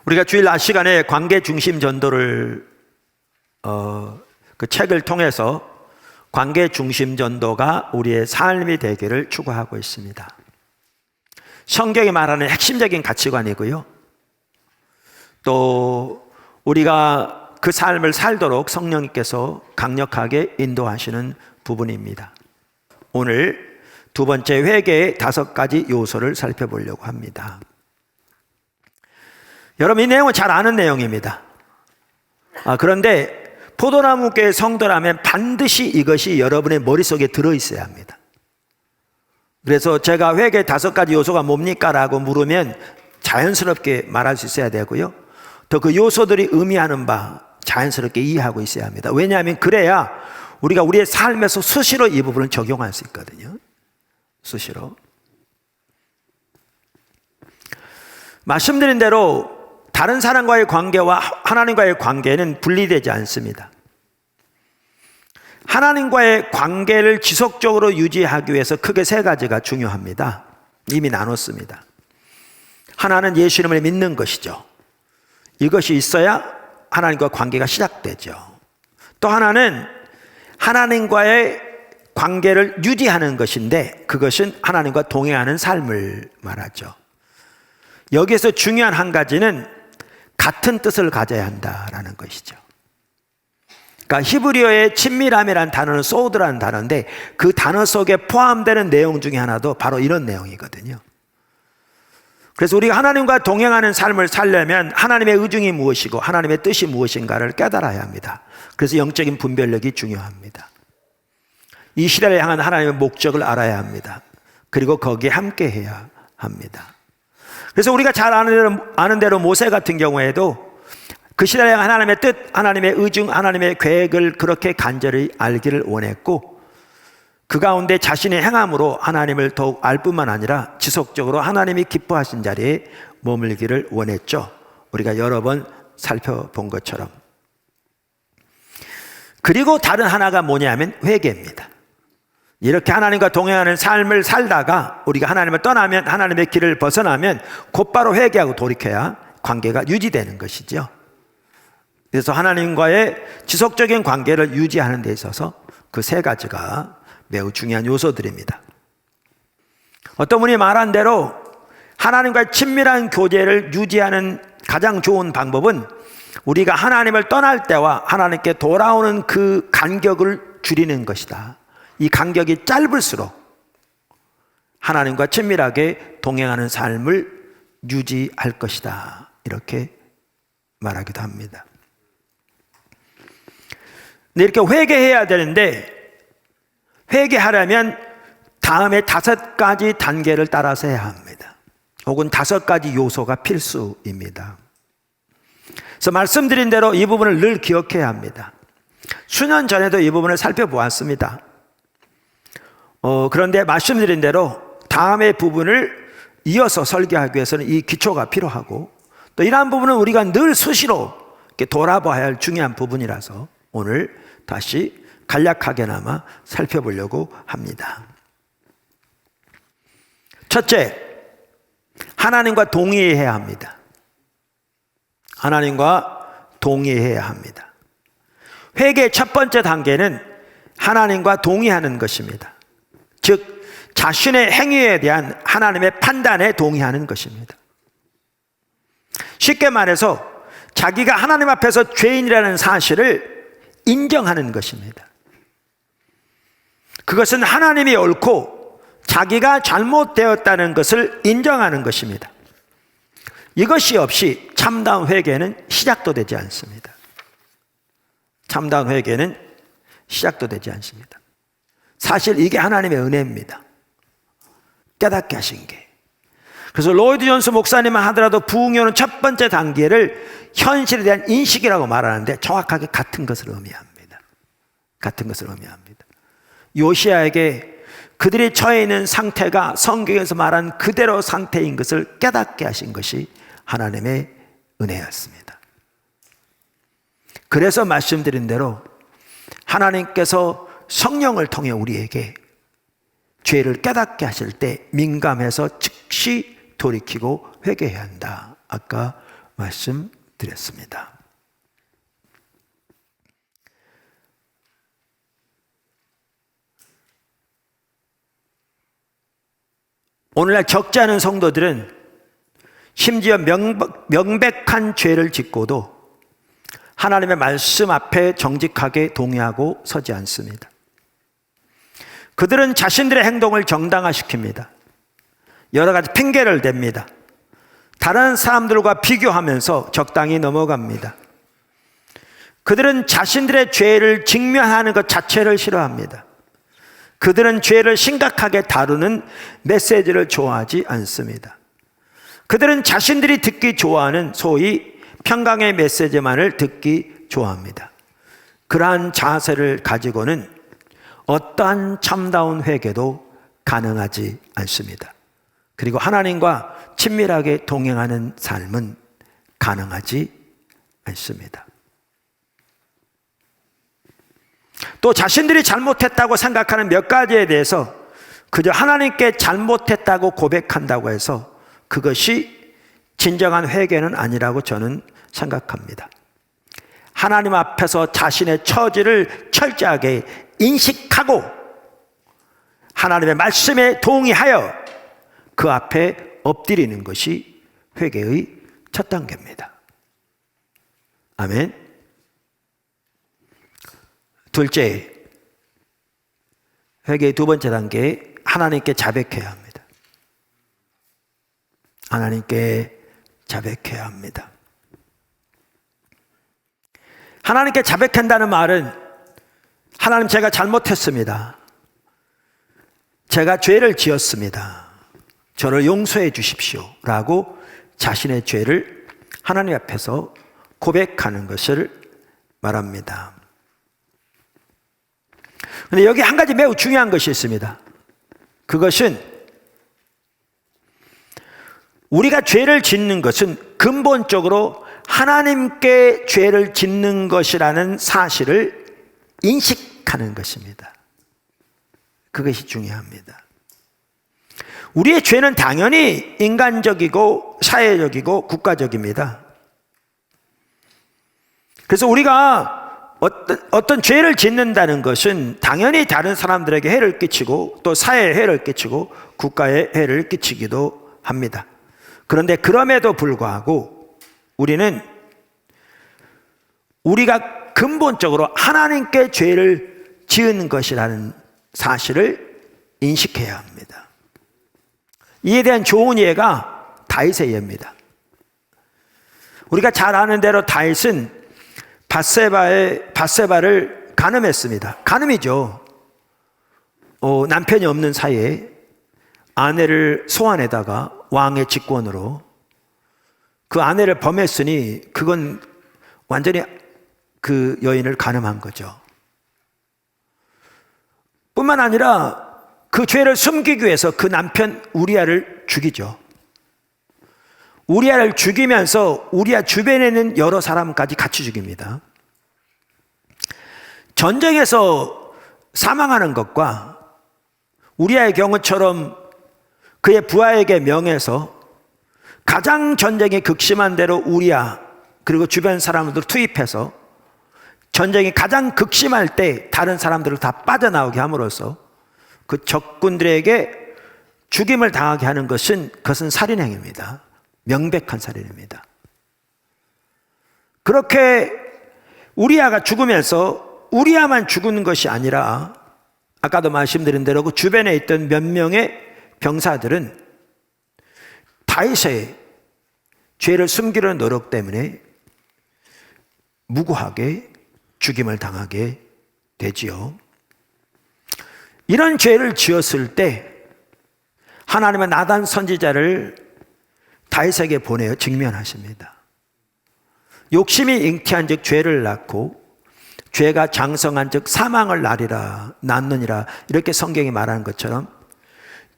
우리가 주일 낮 시간에 관계 중심 전도를 그 책을 통해서 관계 중심 전도가 우리의 삶이 되기를 추구하고 있습니다. 성경이 말하는 핵심적인 가치관이고요. 또 우리가 그 삶을 살도록 성령님께서 강력하게 인도하시는 부분입니다. 오늘 두 번째 회개의 5가지 요소를 살펴보려고 합니다. 여러분, 이 내용은 잘 아는 내용입니다. 그런데 포도나무교회 성도라면 반드시 이것이 여러분의 머릿속에 들어있어야 합니다. 그래서 제가 회개 5가지 요소가 뭡니까? 라고 물으면 자연스럽게 말할 수 있어야 되고요. 또 그 요소들이 의미하는 바 자연스럽게 이해하고 있어야 합니다. 왜냐하면 그래야 우리가 우리의 삶에서 수시로 이 부분을 적용할 수 있거든요. 수시로. 말씀드린 대로 다른 사람과의 관계와 하나님과의 관계는 분리되지 않습니다. 하나님과의 관계를 지속적으로 유지하기 위해서 크게 3가지가 중요합니다. 이미 나눴습니다. 하나는 예수 이름을 믿는 것이죠. 이것이 있어야 하나님과 관계가 시작되죠. 또 하나는 하나님과의 관계를 유지하는 것인데 그것은 하나님과 동행하는 삶을 말하죠. 여기에서 중요한 한 가지는 같은 뜻을 가져야 한다라는 것이죠. 그러니까 히브리어의 친밀함이라는 단어는 소드라는 단어인데 그 단어 속에 포함되는 내용 중에 하나도 바로 이런 내용이거든요. 그래서 우리가 하나님과 동행하는 삶을 살려면 하나님의 의중이 무엇이고 하나님의 뜻이 무엇인가를 깨달아야 합니다. 그래서 영적인 분별력이 중요합니다. 이 시대를 향한 하나님의 목적을 알아야 합니다. 그리고 거기에 함께 해야 합니다. 그래서 우리가 잘 아는 대로 모세 같은 경우에도 그 시대를 향한 하나님의 뜻, 하나님의 의중, 하나님의 계획을 그렇게 간절히 알기를 원했고 그 가운데 자신의 행함으로 하나님을 더욱 알 뿐만 아니라 지속적으로 하나님이 기뻐하신 자리에 머물기를 원했죠. 우리가 여러 번 살펴본 것처럼. 그리고 다른 하나가 뭐냐면 회개입니다. 이렇게 하나님과 동행하는 삶을 살다가 우리가 하나님을 떠나면 하나님의 길을 벗어나면 곧바로 회개하고 돌이켜야 관계가 유지되는 것이죠. 그래서 하나님과의 지속적인 관계를 유지하는 데 있어서 그 3가지가 매우 중요한 요소들입니다. 어떤 분이 말한 대로 하나님과의 친밀한 교제를 유지하는 가장 좋은 방법은 우리가 하나님을 떠날 때와 하나님께 돌아오는 그 간격을 줄이는 것이다. 이 간격이 짧을수록 하나님과 친밀하게 동행하는 삶을 유지할 것이다. 이렇게 말하기도 합니다. 근데 이렇게 회개해야 되는데 회개하려면 다음에 5가지 단계를 따라서 해야 합니다. 혹은 5가지 요소가 필수입니다. 그래서 말씀드린 대로 이 부분을 늘 기억해야 합니다. 수년 전에도 이 부분을 살펴보았습니다. 그런데 말씀드린 대로 다음의 부분을 이어서 설계하기 위해서는 이 기초가 필요하고 또 이러한 부분은 우리가 늘 수시로 이렇게 돌아봐야 할 중요한 부분이라서 오늘 다시 간략하게나마 살펴보려고 합니다. 첫째, 하나님과 동의해야 합니다. 하나님과 동의해야 합니다. 회개의 첫 번째 단계는 하나님과 동의하는 것입니다. 즉 자신의 행위에 대한 하나님의 판단에 동의하는 것입니다. 쉽게 말해서 자기가 하나님 앞에서 죄인이라는 사실을 인정하는 것입니다. 그것은 하나님이 옳고 자기가 잘못되었다는 것을 인정하는 것입니다. 이것이 없이 참다운 회개는 시작도 되지 않습니다. 참다운 회개는 시작도 되지 않습니다. 사실 이게 하나님의 은혜입니다. 깨닫게 하신 게. 그래서 로이드 존스 목사님만 하더라도 부흥회는 첫 번째 단계를 현실에 대한 인식이라고 말하는데 정확하게 같은 것을 의미합니다. 같은 것을 의미합니다. 요시야에게 그들이 처해 있는 상태가 성경에서 말한 그대로 상태인 것을 깨닫게 하신 것이 하나님의 은혜였습니다. 그래서 말씀드린 대로 하나님께서 성령을 통해 우리에게 죄를 깨닫게 하실 때 민감해서 즉시 돌이키고 회개해야 한다. 아까 말씀드렸습니다. 오늘날 적지 않은 성도들은 심지어 명백한 죄를 짓고도 하나님의 말씀 앞에 정직하게 동의하고 서지 않습니다. 그들은 자신들의 행동을 정당화시킵니다. 여러 가지 핑계를 댑니다. 다른 사람들과 비교하면서 적당히 넘어갑니다. 그들은 자신들의 죄를 직면하는 것 자체를 싫어합니다. 그들은 죄를 심각하게 다루는 메시지를 좋아하지 않습니다. 그들은 자신들이 듣기 좋아하는 소위 평강의 메시지만을 듣기 좋아합니다. 그러한 자세를 가지고는 어떠한 참다운 회개도 가능하지 않습니다. 그리고 하나님과 친밀하게 동행하는 삶은 가능하지 않습니다. 또 자신들이 잘못했다고 생각하는 몇 가지에 대해서 그저 하나님께 잘못했다고 고백한다고 해서 그것이 진정한 회개는 아니라고 저는 생각합니다. 하나님 앞에서 자신의 처지를 철저하게 인식하고 하나님의 말씀에 동의하여 그 앞에 엎드리는 것이 회개의 첫 단계입니다. 아멘. 둘째, 회개의 두 번째 단계, 하나님께 자백해야 합니다. 하나님께 자백해야 합니다. 하나님께 자백한다는 말은 하나님, 제가 잘못했습니다. 제가 죄를 지었습니다. 저를 용서해 주십시오 라고 자신의 죄를 하나님 앞에서 고백하는 것을 말합니다. 그런데 여기 한 가지 매우 중요한 것이 있습니다. 그것은 우리가 죄를 짓는 것은 근본적으로 하나님께 죄를 짓는 것이라는 사실을 인식하는 것입니다. 그것이 중요합니다. 우리의 죄는 당연히 인간적이고 사회적이고 국가적입니다. 그래서 우리가 어떤 죄를 짓는다는 것은 당연히 다른 사람들에게 해를 끼치고 또 사회에 해를 끼치고 국가에 해를 끼치기도 합니다. 그런데 그럼에도 불구하고 우리는 우리가 근본적으로 하나님께 죄를 지은 것이라는 사실을 인식해야 합니다. 이에 대한 좋은 예가 다윗의 예입니다. 우리가 잘 아는 대로 다윗은 밧세바를 간음했습니다. 간음이죠. 남편이 없는 사이에 아내를 소환해다가 왕의 직권으로 그 아내를 범했으니 그건 완전히 그 여인을 간음한 거죠. 뿐만 아니라 그 죄를 숨기기 위해서 그 남편 우리아를 죽이죠. 우리아를 죽이면서 우리아 주변에 있는 여러 사람까지 같이 죽입니다. 전쟁에서 사망하는 것과 우리아의 경우처럼 그의 부하에게 명해서 가장 전쟁이 극심한 대로 우리아 그리고 주변 사람들 투입해서 전쟁이 가장 극심할 때 다른 사람들을 다 빠져나오게 함으로써 그 적군들에게 죽임을 당하게 하는 그것은 살인행위입니다. 명백한 살인입니다. 그렇게 우리아가 죽으면서 우리아만 죽은 것이 아니라 아까도 말씀드린 대로 그 주변에 있던 몇 명의 병사들은 다윗의 죄를 숨기려는 노력 때문에 무고하게 죽임을 당하게 되지요. 이런 죄를 지었을 때 하나님은 나단 선지자를 다윗에게 보내어 직면하십니다. 욕심이 잉태한 즉 죄를 낳고 죄가 장성한 즉 사망을 낳느니라 이렇게 성경이 말하는 것처럼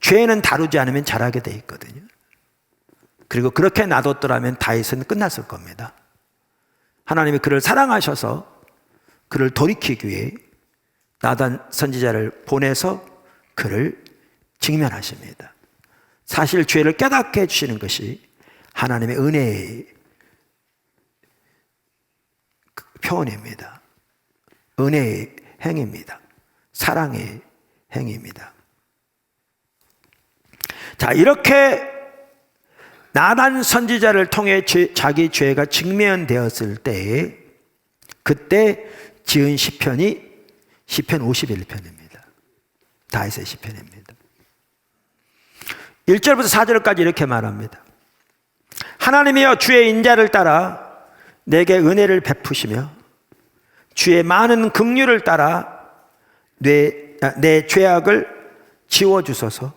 죄는 다루지 않으면 자라게 돼 있거든요. 그리고 그렇게 놔뒀더라면 다윗은 끝났을 겁니다. 하나님이 그를 사랑하셔서 그를 돌이키기 위해 나단 선지자를 보내서 그를 직면하십니다. 사실 죄를 깨닫게 해주시는 것이 하나님의 은혜의 표현입니다. 은혜의 행위입니다. 사랑의 행위입니다. 자, 이렇게 나단 선지자를 통해 자기 죄가 직면되었을 때, 그때 지은 시편이 시편 51편입니다. 다윗의 시편입니다. 1절부터 4절까지 이렇게 말합니다. 하나님이여, 주의 인자를 따라 내게 은혜를 베푸시며 주의 많은 긍휼을 따라 내 죄악을 지워주소서.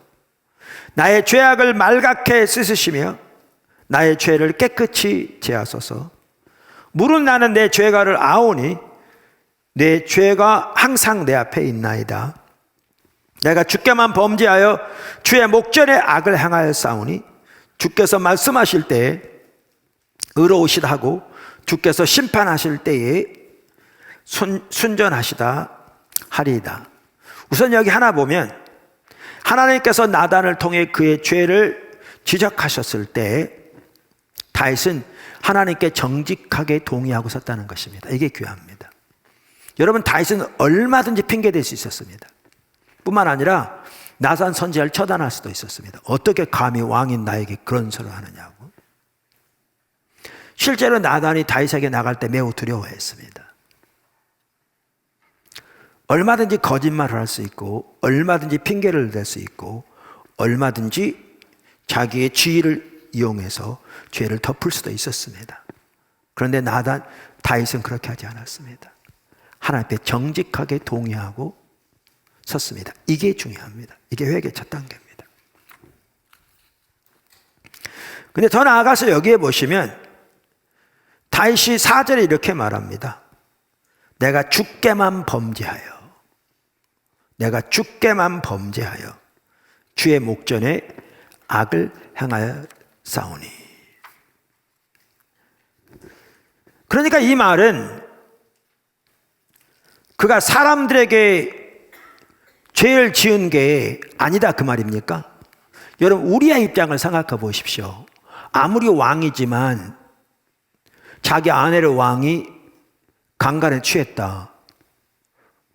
나의 죄악을 말갛게 씻으시며 나의 죄를 깨끗이 제하소서. 물은 나는 내 죄가를 아오니 내 죄가 항상 내 앞에 있나이다. 내가 주께만 범죄하여 주의 목전에 악을 행하였사오니 주께서 말씀하실 때에 의로우시다 하고 주께서 심판하실 때에 순전하시다 하리이다. 우선 여기 하나 보면, 하나님께서 나단을 통해 그의 죄를 지적하셨을 때 다윗은 하나님께 정직하게 동의하고 섰다는 것입니다. 이게 귀합니다. 여러분, 다윗은 얼마든지 핑계댈 수 있었습니다. 뿐만 아니라 나단 선지자를 처단할 수도 있었습니다. 어떻게 감히 왕인 나에게 그런 소리를 하느냐고. 실제로 나단이 다윗에게 나갈 때 매우 두려워했습니다. 얼마든지 거짓말을 할 수 있고, 얼마든지 핑계를 댈 수 있고, 얼마든지 자기의 지위를 이용해서 죄를 덮을 수도 있었습니다. 그런데 다윗은 그렇게 하지 않았습니다. 하나님 앞에 정직하게 동의하고 섰습니다. 이게 중요합니다. 이게 회개의 첫 단계입니다. 근데 더 나아가서 여기에 보시면 다윗이 4절에 이렇게 말합니다. 내가 주께만 범죄하여 주의 목전에 악을 행하여 싸우니. 그러니까 이 말은 그가 사람들에게 죄를 지은 게 아니다, 그 말입니까? 여러분, 우리의 입장을 생각해 보십시오. 아무리 왕이지만 자기 아내를 왕이 강간에 취했다.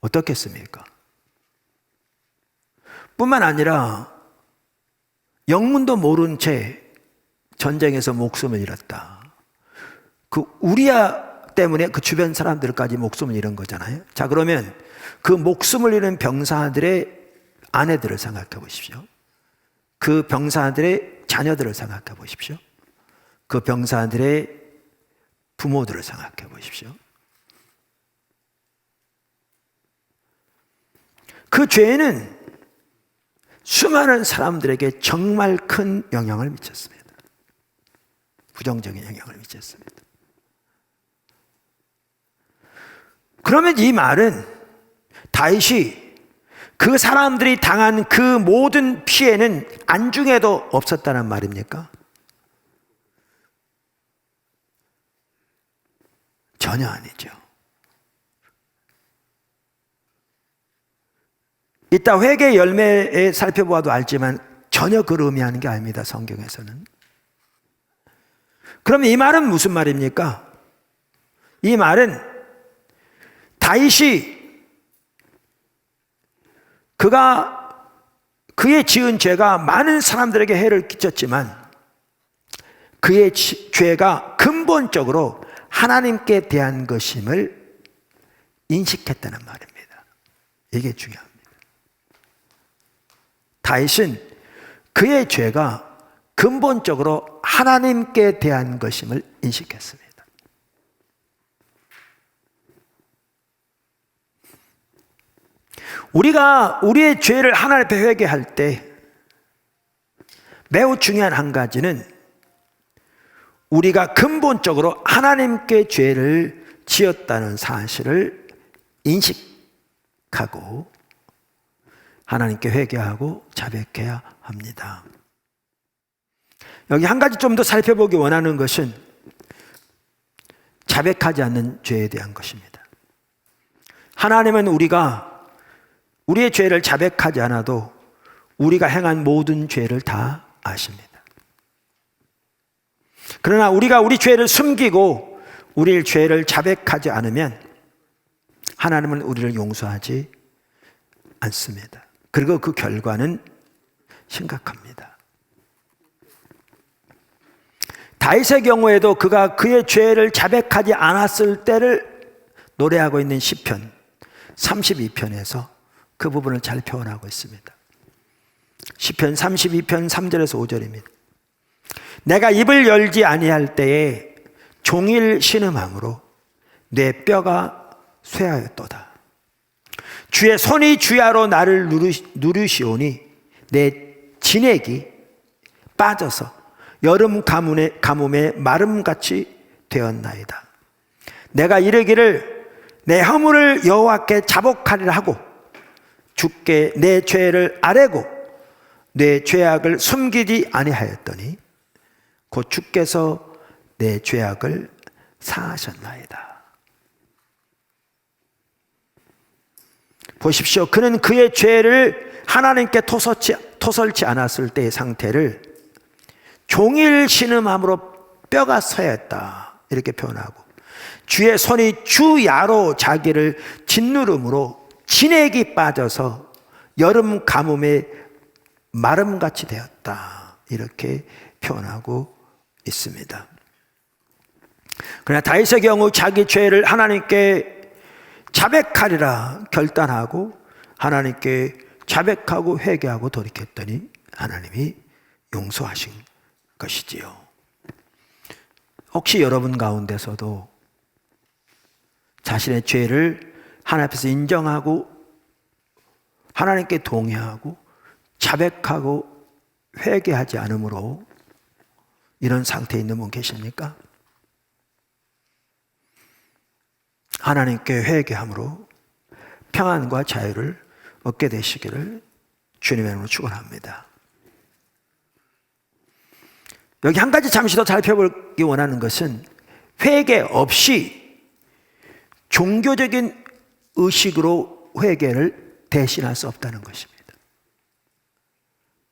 어떻겠습니까? 뿐만 아니라 영문도 모른 채 전쟁에서 목숨을 잃었다. 그 우리야 때문에 그 주변 사람들까지 목숨을 잃은 거잖아요. 자, 그러면 그 목숨을 잃은 병사들의 아내들을 생각해 보십시오. 그 병사들의 자녀들을 생각해 보십시오. 그 병사들의 부모들을 생각해 보십시오. 그 죄는 수많은 사람들에게 정말 큰 영향을 미쳤습니다. 부정적인 영향을 미쳤습니다. 그러면 이 말은 다윗이 그 사람들이 당한 그 모든 피해는 안중에도 없었다는 말입니까? 전혀 아니죠. 이따 회개 열매에 살펴보아도 알지만 전혀 그걸 의미하는 게 아닙니다, 성경에서는. 그럼 이 말은 무슨 말입니까? 이 말은 다윗이 그의 지은 죄가 많은 사람들에게 해를 끼쳤지만 그의 죄가 근본적으로 하나님께 대한 것임을 인식했다는 말입니다. 이게 중요합니다. 다윗은 그의 죄가 근본적으로 하나님께 대한 것임을 인식했습니다. 우리가 우리의 죄를 하나님 앞에 회개할 때 매우 중요한 한 가지는 우리가 근본적으로 하나님께 죄를 지었다는 사실을 인식하고 하나님께 회개하고 자백해야 합니다. 여기 한 가지 좀 더 살펴보기 원하는 것은 자백하지 않는 죄에 대한 것입니다. 하나님은 우리의 죄를 자백하지 않아도 우리가 행한 모든 죄를 다 아십니다. 그러나 우리가 우리 죄를 숨기고 우리의 죄를 자백하지 않으면 하나님은 우리를 용서하지 않습니다. 그리고 그 결과는 심각합니다. 다윗의 경우에도 그가 그의 죄를 자백하지 않았을 때를 노래하고 있는 시편 32편에서 그 부분을 잘 표현하고 있습니다. 시편 32편 3절에서 5절입니다. 내가 입을 열지 아니할 때에 종일 신음함으로 내 뼈가 쇠하였도다. 주의 손이 주야로 나를 누르시오니 내 진액이 빠져서 여름 가뭄에 마름같이 되었나이다. 내가 이르기를 내 허물을 여호와께 자복하리라 하고 주께 내 죄를 아뢰고 내 죄악을 숨기지 아니하였더니 곧 주께서 내 죄악을 사하셨나이다. 보십시오. 그는 그의 죄를 하나님께 토설치 않았을 때의 상태를 종일 신음함으로 뼈가 서였다 이렇게 표현하고, 주의 손이 주야로 자기를 짓누름으로 진액이 빠져서 여름 가뭄에 마름같이 되었다 이렇게 표현하고 있습니다. 그러나 다윗의 경우 자기 죄를 하나님께 자백하리라 결단하고 하나님께 자백하고 회개하고 돌이켰더니 하나님이 용서하신 것이지요. 혹시 여러분 가운데서도 자신의 죄를 하나님 앞에서 인정하고 하나님께 동의하고 자백하고 회개하지 않으므로 이런 상태에 있는 분 계십니까? 하나님께 회개함으로 평안과 자유를 얻게 되시기를 주님의 이름으로 축원합니다. 여기 한 가지 잠시 더 살펴보기 원하는 것은 회개 없이 종교적인 의식으로 회개를 대신할 수 없다는 것입니다.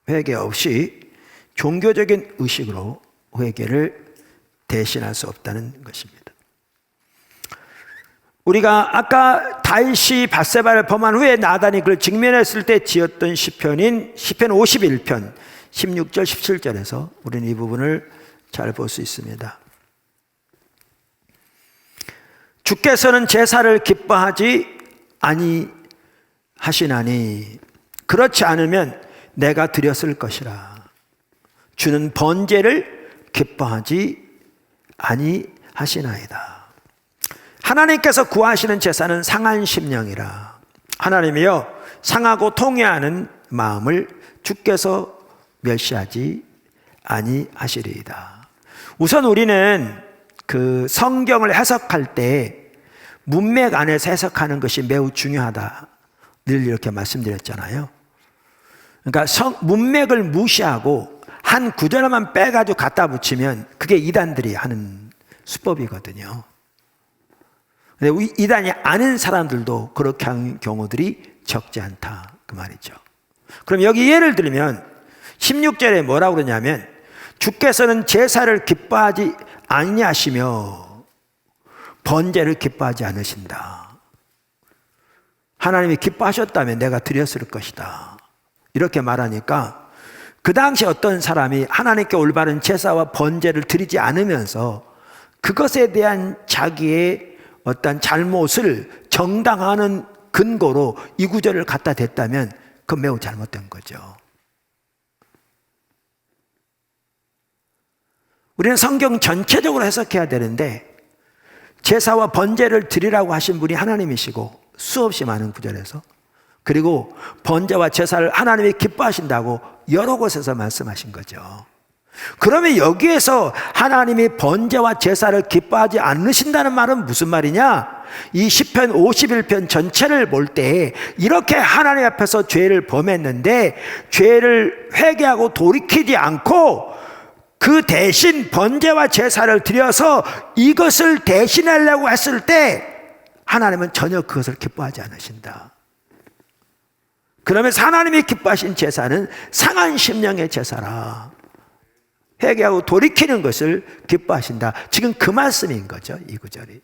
회개 없이 종교적인 의식으로 회개를 대신할 수 없다는 것입니다. 우리가 아까 다윗이 밧세바를 범한 후에 나단이 그를 직면했을 때 지었던 시편인 시편 51편 16절 17절에서 우리는 이 부분을 잘 볼 수 있습니다. 주께서는 제사를 기뻐하지 아니하시나니 그렇지 않으면 내가 드렸을 것이라. 주는 번제를 기뻐하지 아니하시나이다. 하나님께서 구하시는 제사는 상한 심령이라. 하나님이여 상하고 통회하는 마음을 주께서 멸시하지 아니하시리이다. 우선 우리는 그 성경을 해석할 때 문맥 안에서 해석하는 것이 매우 중요하다 늘 이렇게 말씀드렸잖아요. 그러니까 문맥을 무시하고 한 구절만 빼가지고 갖다 붙이면 그게 이단들이 하는 수법이거든요. 근데 이단이 아는 사람들도 그렇게 하는 경우들이 적지 않다 그 말이죠. 그럼 여기 예를 들면 16절에 뭐라고 그러냐면 주께서는 제사를 기뻐하지 아니하시며 번제를 기뻐하지 않으신다. 하나님이 기뻐하셨다면 내가 드렸을 것이다 이렇게 말하니까 그 당시 어떤 사람이 하나님께 올바른 제사와 번제를 드리지 않으면서 그것에 대한 자기의 어떤 잘못을 정당화하는 근거로 이 구절을 갖다 댔다면 그건 매우 잘못된 거죠. 우리는 성경 전체적으로 해석해야 되는데 제사와 번제를 드리라고 하신 분이 하나님이시고 수없이 많은 구절에서, 그리고 번제와 제사를 하나님이 기뻐하신다고 여러 곳에서 말씀하신 거죠. 그러면 여기에서 하나님이 번제와 제사를 기뻐하지 않으신다는 말은 무슨 말이냐? 이 시편 51편 전체를 볼 때 이렇게 하나님 앞에서 죄를 범했는데 죄를 회개하고 돌이키지 않고 그 대신 번제와 제사를 드려서 이것을 대신하려고 했을 때 하나님은 전혀 그것을 기뻐하지 않으신다. 그러면서 하나님이 기뻐하신 제사는 상한 심령의 제사라. 회개하고 돌이키는 것을 기뻐하신다. 지금 그 말씀인 거죠, 이 구절이.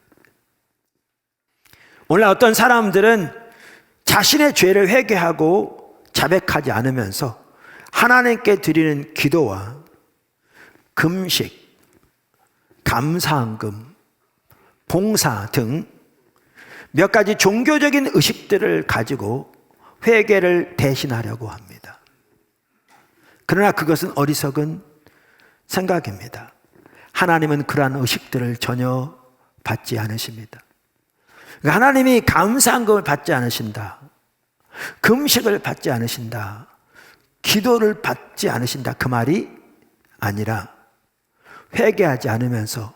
오늘 어떤 사람들은 자신의 죄를 회개하고 자백하지 않으면서 하나님께 드리는 기도와 금식, 감사헌금, 봉사 등 몇 가지 종교적인 의식들을 가지고 회개를 대신하려고 합니다. 그러나 그것은 어리석은 생각입니다. 하나님은 그러한 의식들을 전혀 받지 않으십니다. 하나님이 감사헌금을 받지 않으신다, 금식을 받지 않으신다, 기도를 받지 않으신다, 그 말이 아니라 회개하지 않으면서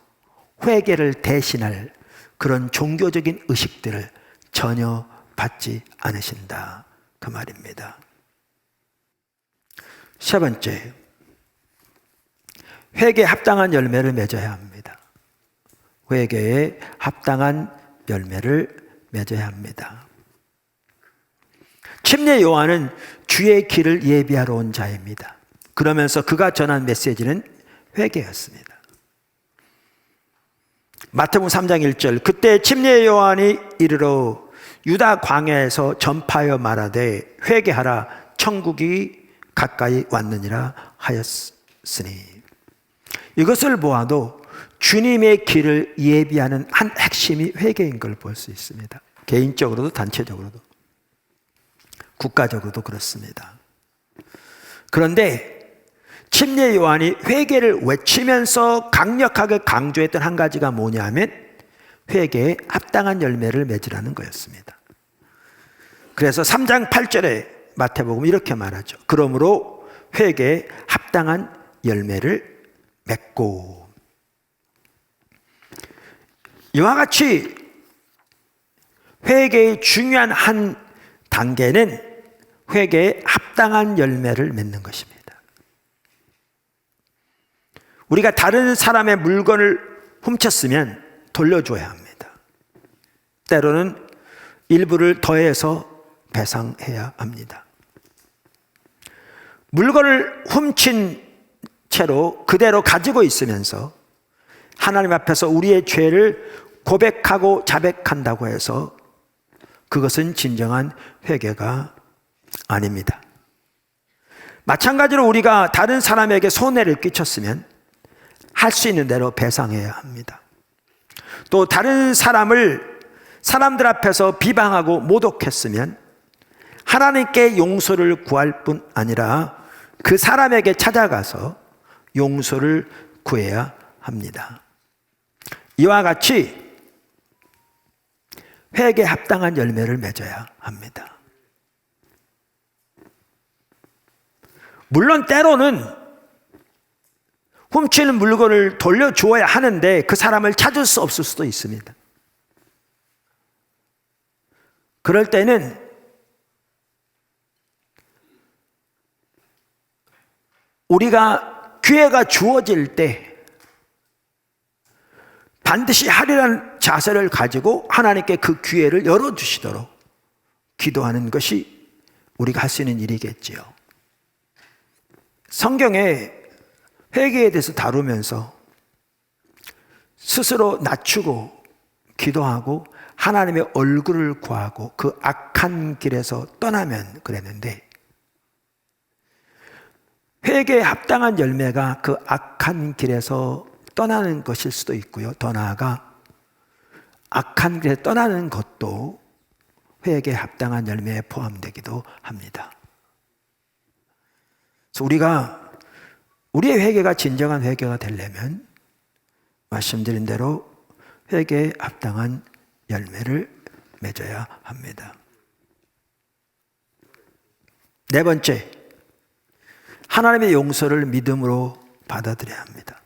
회개를 대신할 그런 종교적인 의식들을 전혀 받지 않으신다, 그 말입니다. 세 번째, 회개에 합당한 열매를 맺어야 합니다. 회개에 합당한 열매를 맺어야 합니다. 침례 요한은 주의 길을 예비하러 온 자입니다. 그러면서 그가 전한 메시지는 회개였습니다. 마태복음 3장 1절, 그때 침례 요한이 이르러 유다 광야에서 전파하여 말하되 회개하라, 천국이 가까이 왔느니라 하였으니. 이것을 보아도 주님의 길을 예비하는 한 핵심이 회개인 걸 볼 수 있습니다. 개인적으로도 단체적으로도 국가적으로도 그렇습니다. 그런데 침례 요한이 회개를 외치면서 강력하게 강조했던 한 가지가 뭐냐면 회개에 합당한 열매를 맺으라는 거였습니다. 그래서 3장 8절에 마태복음 이렇게 말하죠. 그러므로 회개에 합당한 열매를 맺고. 이와 같이 회개의 중요한 한 단계는 회개에 합당한 열매를 맺는 것입니다. 우리가 다른 사람의 물건을 훔쳤으면 돌려줘야 합니다. 때로는 일부를 더해서 배상해야 합니다. 물건을 훔친 채로 그대로 가지고 있으면서 하나님 앞에서 우리의 죄를 고백하고 자백한다고 해서 그것은 진정한 회개가 아닙니다. 마찬가지로 우리가 다른 사람에게 손해를 끼쳤으면 할 수 있는 대로 배상해야 합니다. 또 다른 사람들 앞에서 비방하고 모독했으면 하나님께 용서를 구할 뿐 아니라 그 사람에게 찾아가서 용서를 구해야 합니다. 이와 같이 회개에 합당한 열매를 맺어야 합니다. 물론 때로는 훔치는 물건을 돌려주어야 하는데 그 사람을 찾을 수 없을 수도 있습니다. 그럴 때는 우리가 기회가 주어질 때 반드시 하리라는 자세를 가지고 하나님께 그 기회를 열어주시도록 기도하는 것이 우리가 할 수 있는 일이겠지요. 성경에 회개에 대해서 다루면서 스스로 낮추고 기도하고 하나님의 얼굴을 구하고 그 악한 길에서 떠나면 그랬는데, 회개에 합당한 열매가 그 악한 길에서 떠나는 것일 수도 있고요. 더 나아가 악한 길에 떠나는 것도 회개에 합당한 열매에 포함되기도 합니다. 그래서 우리의 회개가 진정한 회개가 되려면 말씀드린 대로 회개에 합당한 열매를 맺어야 합니다. 네 번째, 하나님의 용서를 믿음으로 받아들여야 합니다.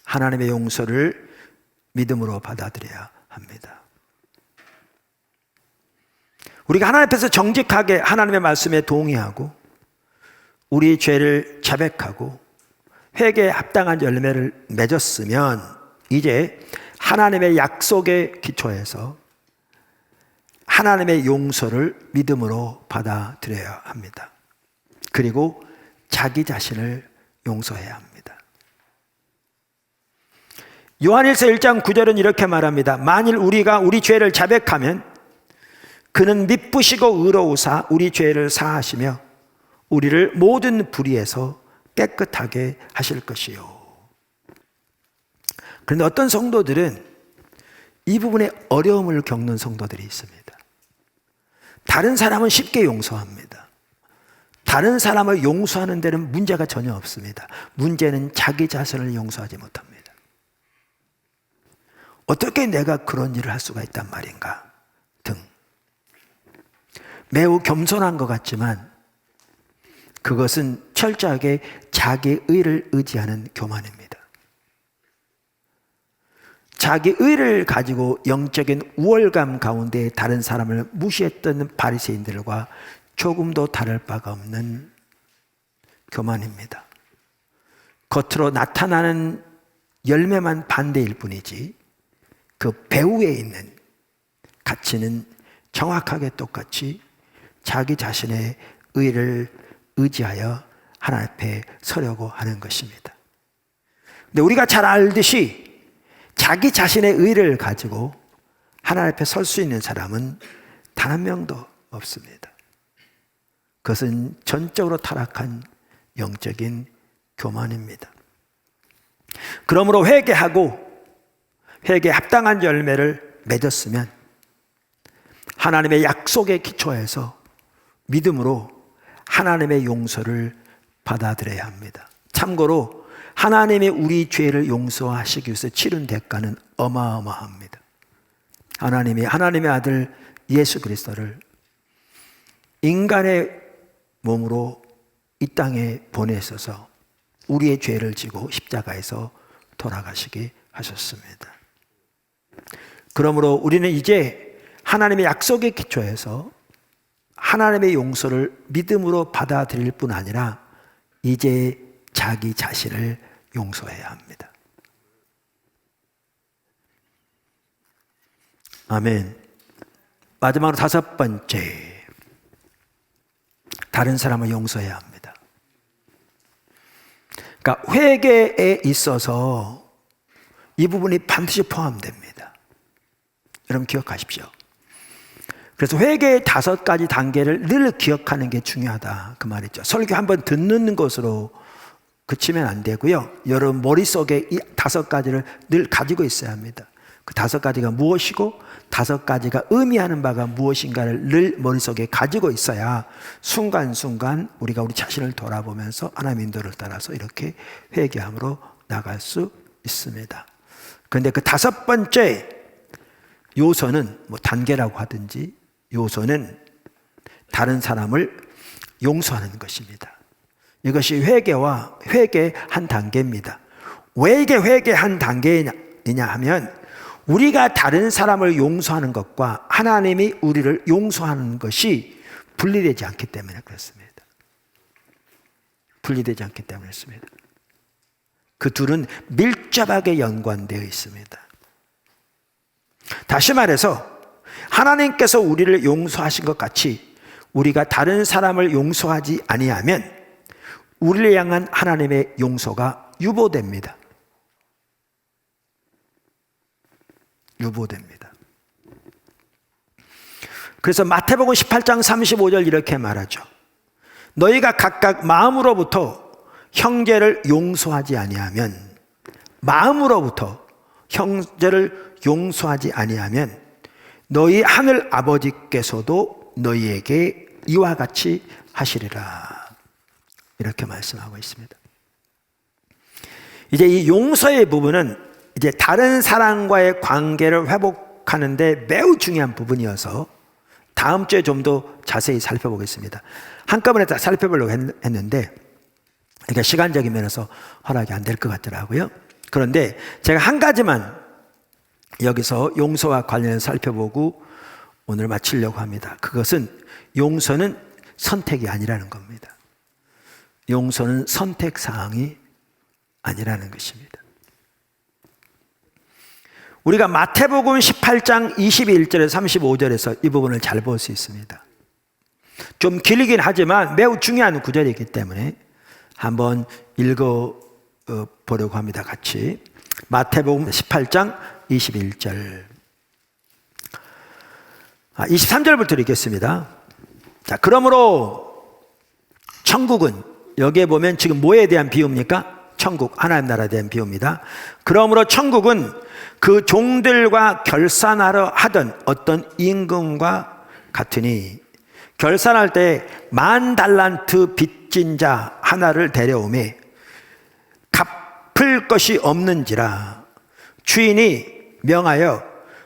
하나님의 용서를 믿음으로 받아들여야 합니다. 우리가 하나님 앞에서 정직하게 하나님의 말씀에 동의하고 우리 죄를 자백하고 회개에 합당한 열매를 맺었으면 이제 하나님의 약속에 기초해서 하나님의 용서를 믿음으로 받아들여야 합니다. 그리고 자기 자신을 용서해야 합니다. 요한일서 1장 9절은 이렇게 말합니다. 만일 우리가 우리 죄를 자백하면 그는 미쁘시고 의로우사 우리 죄를 사하시며 우리를 모든 불의에서 깨끗하게 하실 것이요. 그런데 어떤 성도들은 이 부분에 어려움을 겪는 성도들이 있습니다. 다른 사람은 쉽게 용서합니다. 다른 사람을 용서하는 데는 문제가 전혀 없습니다. 문제는 자기 자신을 용서하지 못합니다. 어떻게 내가 그런 일을 할 수가 있단 말인가 등 매우 겸손한 것 같지만 그것은 철저하게 자기 의를 의지하는 교만입니다. 자기 의를 가지고 영적인 우월감 가운데 다른 사람을 무시했던 바리새인들과 조금도 다를 바가 없는 교만입니다. 겉으로 나타나는 열매만 반대일 뿐이지 그 배후에 있는 가치는 정확하게 똑같이 자기 자신의 의를 의지하여 하나님 앞에 서려고 하는 것입니다. 근데 우리가 잘 알듯이 자기 자신의 의를 가지고 하나님 앞에 설 수 있는 사람은 단 한 명도 없습니다. 그것은 전적으로 타락한 영적인 교만입니다. 그러므로 회개하고 회개에 합당한 열매를 맺었으면 하나님의 약속에 기초해서 믿음으로 하나님의 용서를 받아들여야 합니다. 참고로 하나님이 우리 죄를 용서하시기 위해서 치른 대가는 어마어마합니다. 하나님이 하나님의 아들 예수 그리스도를 인간의 몸으로 이 땅에 보내셔서 우리의 죄를 지고 십자가에서 돌아가시게 하셨습니다. 그러므로 우리는 이제 하나님의 약속에 기초해서 하나님의 용서를 믿음으로 받아들일 뿐 아니라 이제 자기 자신을 용서해야 합니다. 아멘. 마지막으로 다섯 번째, 다른 사람을 용서해야 합니다. 그러니까 회개에 있어서 이 부분이 반드시 포함됩니다. 여러분 기억하십시오. 그래서 회개의 5가지 단계를 늘 기억하는 게 중요하다 그 말이죠. 설교 한번 듣는 것으로 그치면 안 되고요. 여러분 머릿속에 이 5가지를 늘 가지고 있어야 합니다. 그 5가지가 무엇이고 5가지가 의미하는 바가 무엇인가를 늘 머릿속에 가지고 있어야 순간순간 우리가 우리 자신을 돌아보면서 하나님의 인도를 따라서 이렇게 회개함으로 나갈 수 있습니다. 그런데 그 5번째 요소는 뭐 단계라고 하든지 요소는 다른 사람을 용서하는 것입니다. 이것이 회개와 회개 한 단계입니다. 왜 이게 회개 한 단계이냐 하면 우리가 다른 사람을 용서하는 것과 하나님이 우리를 용서하는 것이 분리되지 않기 때문에 그렇습니다. 분리되지 않기 때문에 그렇습니다. 그 둘은 밀접하게 연관되어 있습니다. 다시 말해서 하나님께서 우리를 용서하신 것 같이 우리가 다른 사람을 용서하지 아니하면 우리를 향한 하나님의 용서가 유보됩니다. 유보됩니다. 그래서 마태복음 18장 35절 이렇게 말하죠. 너희가 각각 마음으로부터 형제를 용서하지 아니하면 마음으로부터 형제를 용서하지 아니하면 너희 하늘 아버지께서도 너희에게 이와 같이 하시리라. 이렇게 말씀하고 있습니다. 이제 이 용서의 부분은 이제 다른 사람과의 관계를 회복하는데 매우 중요한 부분이어서 다음 주에 좀 더 자세히 살펴보겠습니다. 한꺼번에 다 살펴보려고 했는데 이게 시간적인 면에서 허락이 안 될 것 같더라고요. 그런데 제가 한 가지만 여기서 용서와 관련해서 살펴보고 오늘 마치려고 합니다. 그것은 용서는 선택이 아니라는 겁니다. 용서는 선택사항이 아니라는 것입니다. 우리가 마태복음 18장 21절에서 35절에서 이 부분을 잘 볼 수 있습니다. 좀 길긴 하지만 매우 중요한 구절이기 때문에 한번 읽어보려고 합니다. 같이 마태복음 18장 21절. 23절부터 읽겠습니다. 자, 그러므로 천국은, 여기에 보면 지금 뭐에 대한 비유입니까? 천국, 하나님 나라에 대한 비유입니다. 그러므로 천국은 그 종들과 결산하려 하던 어떤 임금과 같으니, 결산할 때 10,000달란트 빚진 자 하나를 데려오매 갚을 것이 없는지라 주인이 명하여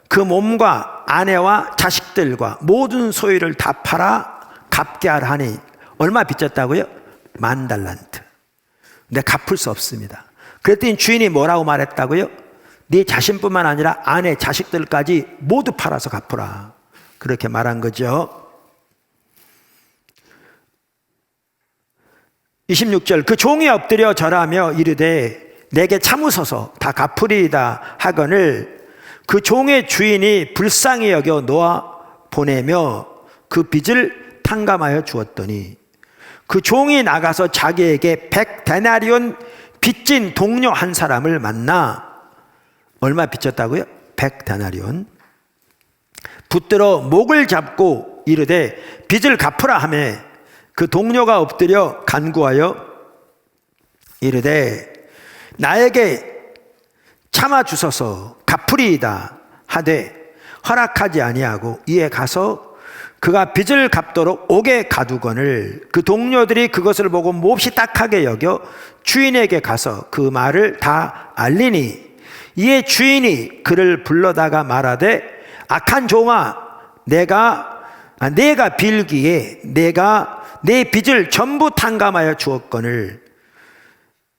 그 몸과 아내와 자식들과 모든 소유를 다 팔아 갚게 하라 하니, 얼마 빚졌다고요? 10,000달란트. 근데 갚을 수 없습니다. 그랬더니 주인이 뭐라고 말했다고요? 네 자신뿐만 아니라 아내, 자식들까지 모두 팔아서 갚으라. 그렇게 말한 거죠. 26절. 그 종이 엎드려 절하며 이르되 내게 참으소서 다 갚으리이다 하거늘 그 종의 주인이 불쌍히 여겨 놓아 보내며 그 빚을 탕감하여 주었더니, 그 종이 나가서 자기에게 100데나리온 빚진 동료 한 사람을 만나, 얼마 빚졌다고요? 100데나리온. 붙들어 목을 잡고 이르되 빚을 갚으라 하며 그 동료가 엎드려 간구하여 이르되 나에게 참아 주소서 갚으리이다 하되 허락하지 아니하고 이에 가서 그가 빚을 갚도록 옥에 가두거늘 그 동료들이 그것을 보고 몹시 딱하게 여겨 주인에게 가서 그 말을 다 알리니, 이에 주인이 그를 불러다가 말하되 악한 종아, 내가 빌기에 내가 내 빚을 전부 탕감하여 주었거늘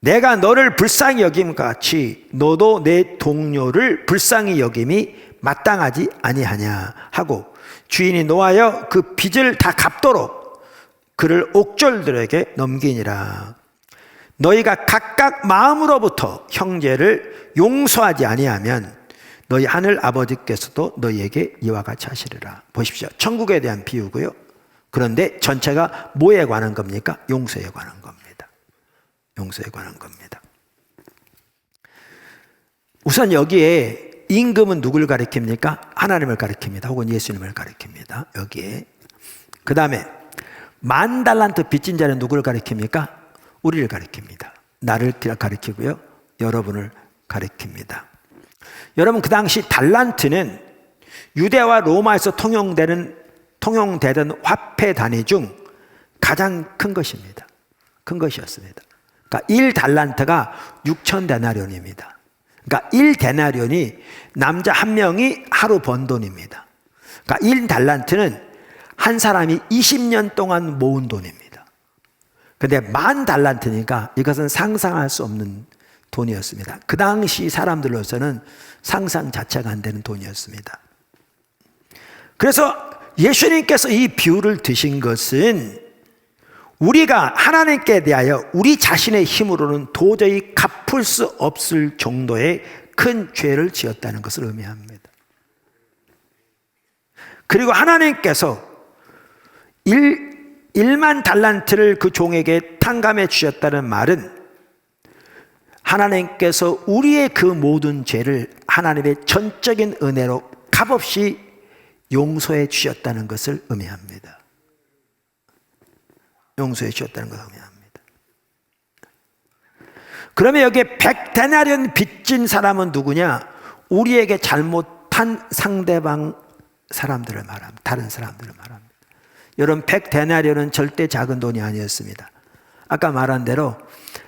내가 너를 불쌍히 여김과 같이 너도 내 동료를 불쌍히 여김이 마땅하지 아니하냐 하고 주인이 노하여 그 빚을 다 갚도록 그를 옥졸들에게 넘기니라. 너희가 각각 마음으로부터 형제를 용서하지 아니하면 너희 하늘 아버지께서도 너희에게 이와 같이 하시리라. 보십시오. 천국에 대한 비유고요. 그런데 전체가 뭐에 관한 겁니까? 용서에 관한 겁니다. 용서에 관한 겁니다. 우선 여기에 임금은 누구를 가리킵니까? 하나님을 가리킵니다. 혹은 예수님을 가리킵니다. 여기에. 그 다음에 10,000달란트 빚진 자는 누구를 가리킵니까? 우리를 가리킵니다. 나를 가리키고요. 여러분을 가리킵니다. 여러분, 그 당시 달란트는 유대와 로마에서 통용되던 화폐 단위 중 가장 큰 것입니다. 큰 것이었습니다. 그러니까 1달란트가 6,000데나리온입니다. 그러니까 1데나리온이 남자 한 명이 하루 번 돈입니다. 그러니까 1달란트는 한 사람이 20년 동안 모은 돈입니다. 그런데 10,000달란트니까 이것은 상상할 수 없는 돈이었습니다. 그 당시 사람들로서는 상상 자체가 안 되는 돈이었습니다. 그래서 예수님께서 이 비유를 드신 것은 우리가 하나님께 대하여 우리 자신의 힘으로는 도저히 갚을 수 없을 정도의 큰 죄를 지었다는 것을 의미합니다. 그리고 하나님께서 1만 달란트를 그 종에게 탕감해 주셨다는 말은 하나님께서 우리의 그 모든 죄를 하나님의 전적인 은혜로 값없이 용서해 주셨다는 것을 의미합니다. 용서해 주셨다는 것을 의미합니다. 그러면 여기에 100데나리온 빚진 사람은 누구냐? 우리에게 잘못한 상대방 사람들을 말합니다. 다른 사람들을 말합니다. 여러분, 100데나리온은 절대 작은 돈이 아니었습니다. 아까 말한 대로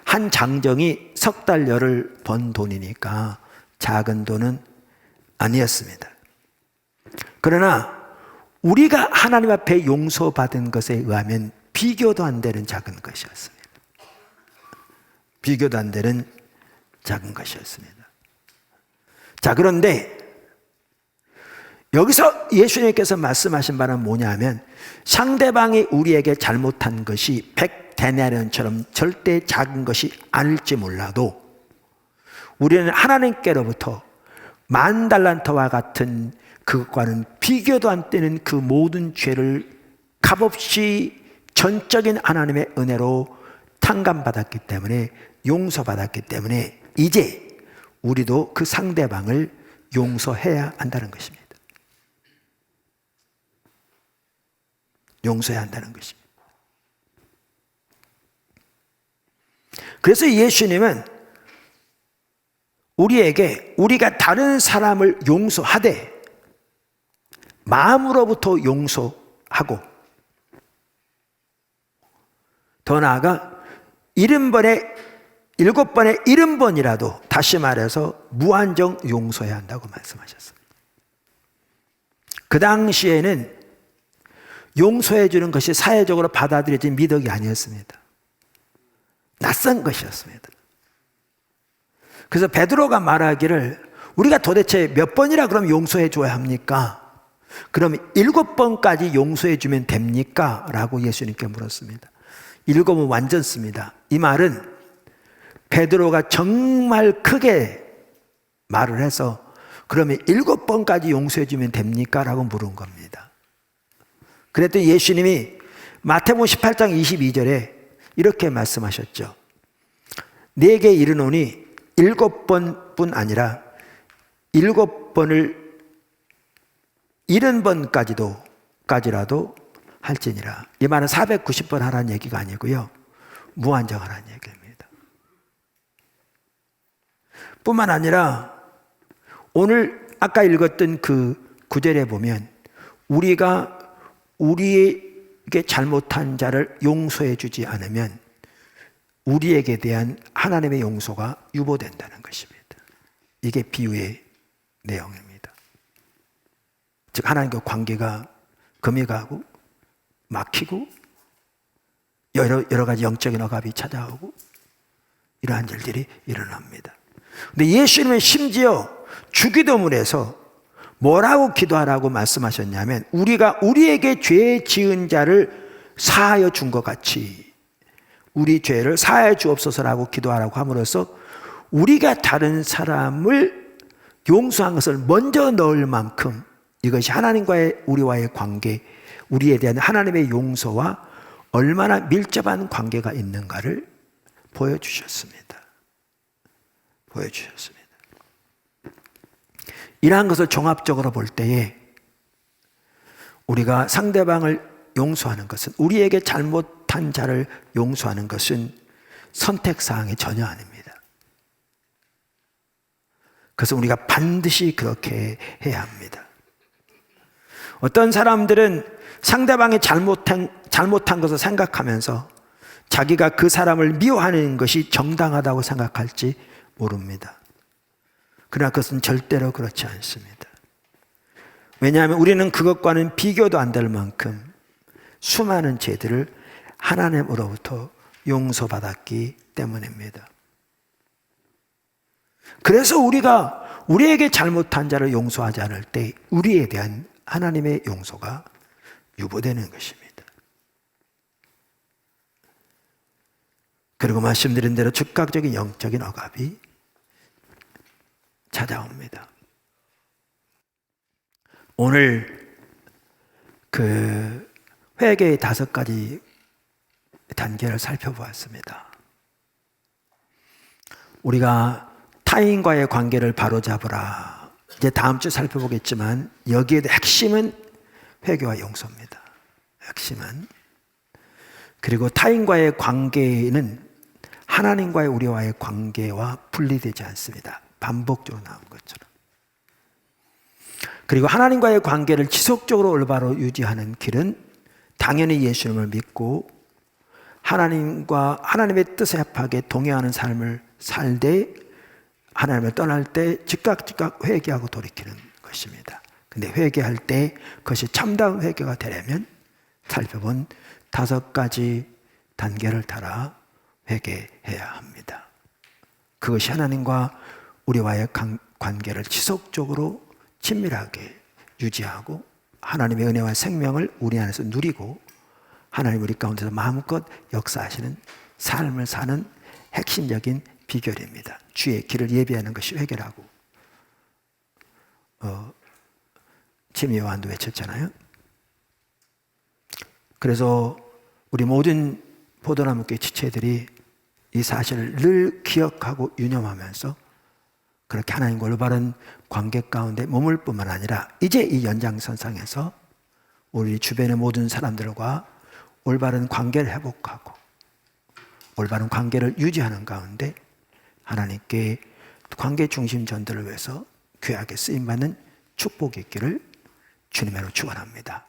한 장정이 석 달 열을 번 돈이니까 작은 돈은 아니었습니다. 그러나 우리가 하나님 앞에 용서받은 것에 의하면 비교도 안 되는 작은 것이었습니다. 비교도 안 되는 작은 것이었습니다. 자, 그런데 여기서 예수님께서 말씀하신 바는 뭐냐면 상대방이 우리에게 잘못한 것이 100데나리온처럼 절대 작은 것이 아닐지 몰라도 우리는 하나님께로부터 10,000달란트와 같은 그것과는 비교도 안 되는 그 모든 죄를 값없이 전적인 하나님의 은혜로 탕감받았기 때문에, 용서받았기 때문에 이제 우리도 그 상대방을 용서해야 한다는 것입니다. 용서해야 한다는 것입니다. 그래서 예수님은 우리에게 우리가 다른 사람을 용서하되 마음으로부터 용서하고 더 나아가 70번에 70번이라도 다시 말해서 무한정 용서해야 한다고 말씀하셨습니다. 그 당시에는 용서해 주는 것이 사회적으로 받아들여진 미덕이 아니었습니다. 낯선 것이었습니다. 그래서 베드로가 말하기를 우리가 도대체 몇 번이라 그럼 용서해 줘야 합니까? 그럼 7번까지 용서해 주면 됩니까? 라고 예수님께 물었습니다. 7은 완전 씁니다. 이 말은 베드로가 정말 크게 말을 해서 그러면 7번까지 용서해 주면 됩니까? 라고 물은 겁니다. 그랬더니 예수님이 마태복음 18장 22절에 이렇게 말씀하셨죠. 내게 이르노니 7번뿐 아니라 7번을 70번까지라도 할지니라. 이 말은 490번 하라는 얘기가 아니고요, 무한정 하라는 얘기입니다. 뿐만 아니라 오늘 아까 읽었던 그 구절에 보면 우리가 우리에게 잘못한 자를 용서해 주지 않으면 우리에게 대한 하나님의 용서가 유보된다는 것입니다. 이게 비유의 내용입니다. 즉 하나님과 관계가 금이 가고 막히고 여러 가지 영적인 억압이 찾아오고 이러한 일들이 일어납니다. 근데 예수님은 심지어 주기도문에서 뭐라고 기도하라고 말씀하셨냐면 우리가 우리에게 죄 지은 자를 사하여 준 것 같이 우리 죄를 사하여 주옵소서라고 기도하라고 함으로써 우리가 다른 사람을 용서한 것을 먼저 넣을 만큼 이것이 하나님과의 우리와의 관계, 우리에 대한 하나님의 용서와 얼마나 밀접한 관계가 있는가를 보여주셨습니다. 이러한 것을 종합적으로 볼 때에 우리가 상대방을 용서하는 것은, 우리에게 잘못한 자를 용서하는 것은 선택사항이 전혀 아닙니다. 그래서 우리가 반드시 그렇게 해야 합니다. 어떤 사람들은 상대방이 잘못한 것을 생각하면서 자기가 그 사람을 미워하는 것이 정당하다고 생각할지 모릅니다. 그러나 그것은 절대로 그렇지 않습니다. 왜냐하면 우리는 그것과는 비교도 안 될 만큼 수많은 죄들을 하나님으로부터 용서받았기 때문입니다. 그래서 우리가 우리에게 잘못한 자를 용서하지 않을 때 우리에 대한 하나님의 용서가 유보되는 것입니다. 그리고 말씀드린 대로 즉각적인 영적인 억압이 찾아옵니다. 오늘 그 회개의 5가지 단계를 살펴보았습니다. 우리가 타인과의 관계를 바로잡으라. 이제 다음 주 살펴보겠지만 여기에도 핵심은 회개와 용서입니다. 핵심은. 그리고 타인과의 관계는 하나님과의 우리와의 관계와 분리되지 않습니다. 반복적으로 나온 것처럼. 그리고 하나님과의 관계를 지속적으로 올바로 유지하는 길은 당연히 예수님을 믿고 하나님의 뜻에 합하게 동행하는 삶을 살되 하나님을 떠날 때 즉각 회개하고 돌이키는 것입니다. 근데 회개할 때 그것이 참다운 회개가 되려면 살펴본 5가지 단계를 따라 회개해야 합니다. 그것이 하나님과 우리와의 관계를 지속적으로 친밀하게 유지하고 하나님의 은혜와 생명을 우리 안에서 누리고 하나님 우리 가운데서 마음껏 역사하시는 삶을 사는 핵심적인 비결입니다. 주의 길을 예비하는 것이 회개라고 지미 요한도 외쳤잖아요. 그래서 우리 모든 포도나무교회 지체들이 이 사실을 늘 기억하고 유념하면서 그렇게 하나님과 올바른 관계 가운데 머물 뿐만 아니라 이제 이 연장선상에서 우리 주변의 모든 사람들과 올바른 관계를 회복하고 올바른 관계를 유지하는 가운데 하나님께 관계 중심 전도를 위해서 귀하게 쓰임받는 축복이 있기를 주님으로 축원합니다.